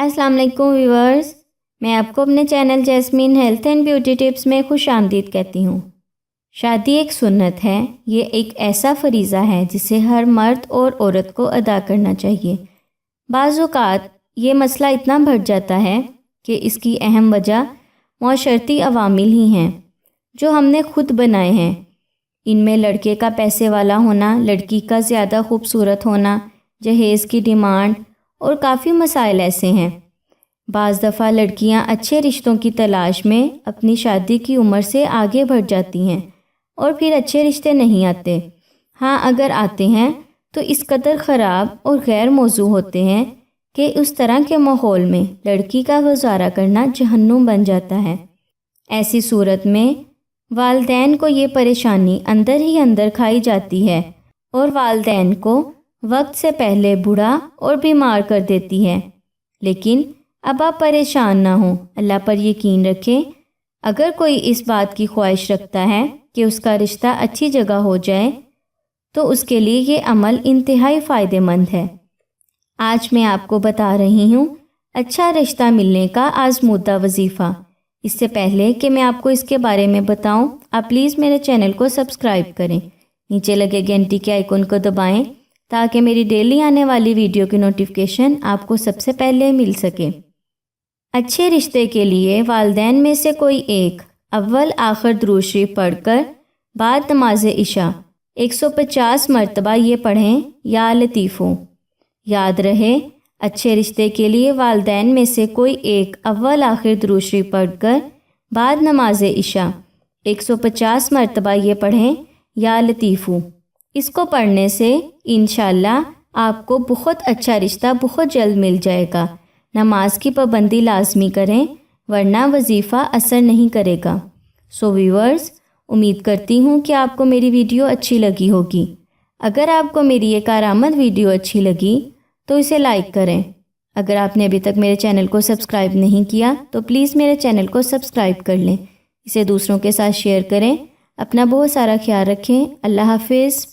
السلام علیکم ویورز، میں آپ کو اپنے channel jasmine health and beauty tips میں خوش آمدید کہتی ہوں۔ شادی ایک سنت ہے، یہ ایک ایسا فریضہ ہے جسے ہر مرد اور عورت کو ادا کرنا چاہیے۔ بعض اوقات یہ مسئلہ اتنا بڑھ جاتا ہے کہ اس کی اہم وجہ معاشرتی عوامل ہی ہیں جو ہم نے خود بنائے ہیں۔ ان میں لڑکے کا پیسے والا ہونا، لڑکی کا زیادہ خوبصورت ہونا، جہیز کی ڈیمانڈ اور کافی مسائل ایسے ہیں۔ بعض دفعہ لڑکیاں اچھے رشتوں کی تلاش میں اپنی شادی کی عمر سے آگے بڑھ جاتی ہیں اور پھر اچھے رشتے نہیں آتے۔ ہاں، اگر آتے ہیں تو اس قدر خراب اور غیر موزوں ہوتے ہیں کہ اس طرح کے ماحول میں لڑکی کا گزارا کرنا جہنم بن جاتا ہے۔ ایسی صورت میں والدین کو یہ پریشانی اندر ہی اندر کھائی جاتی ہے اور والدین کو وقت سے پہلے بوڑھا اور بیمار کر دیتی ہے۔ لیکن اب آپ پریشان نہ ہوں، اللہ پر یقین رکھیں۔ اگر کوئی اس بات کی خواہش رکھتا ہے کہ اس کا رشتہ اچھی جگہ ہو جائے تو اس کے لیے یہ عمل انتہائی فائدہ مند ہے۔ آج میں آپ کو بتا رہی ہوں اچھا رشتہ ملنے کا آزمودہ وظیفہ۔ اس سے پہلے کہ میں آپ کو اس کے بارے میں بتاؤں، آپ پلیز میرے چینل کو سبسکرائب کریں، نیچے لگے گھنٹی کے آئیکن کو دبائیں تاکہ میری ڈیلی آنے والی ویڈیو کی نوٹیفیکیشن آپ کو سب سے پہلے مل سکے۔ اچھے رشتے کے لیے والدین میں سے کوئی ایک اول آخر درود شریف پڑھ کر بعد نماز عشاء 150 مرتبہ یہ پڑھیں، یا لطیفو۔ یاد رہے، اچھے رشتے کے لیے والدین میں سے کوئی ایک اول آخر درود شریف پڑھ کر بعد نماز عشاء 150 مرتبہ یہ پڑھیں، یا لطیفو۔ اس کو پڑھنے سے انشاءاللہ آپ کو بہت اچھا رشتہ بہت جلد مل جائے گا۔ نماز کی پابندی لازمی کریں ورنہ وظیفہ اثر نہیں کرے گا۔ سو ویورز، امید کرتی ہوں کہ آپ کو میری ویڈیو اچھی لگی ہوگی۔ اگر آپ کو میری یہ کارآمد ویڈیو اچھی لگی تو اسے لائک کریں۔ اگر آپ نے ابھی تک میرے چینل کو سبسکرائب نہیں کیا تو پلیز میرے چینل کو سبسکرائب کر لیں، اسے دوسروں کے ساتھ شیئر کریں۔ اپنا بہت سارا خیال رکھیں۔ اللہ حافظ۔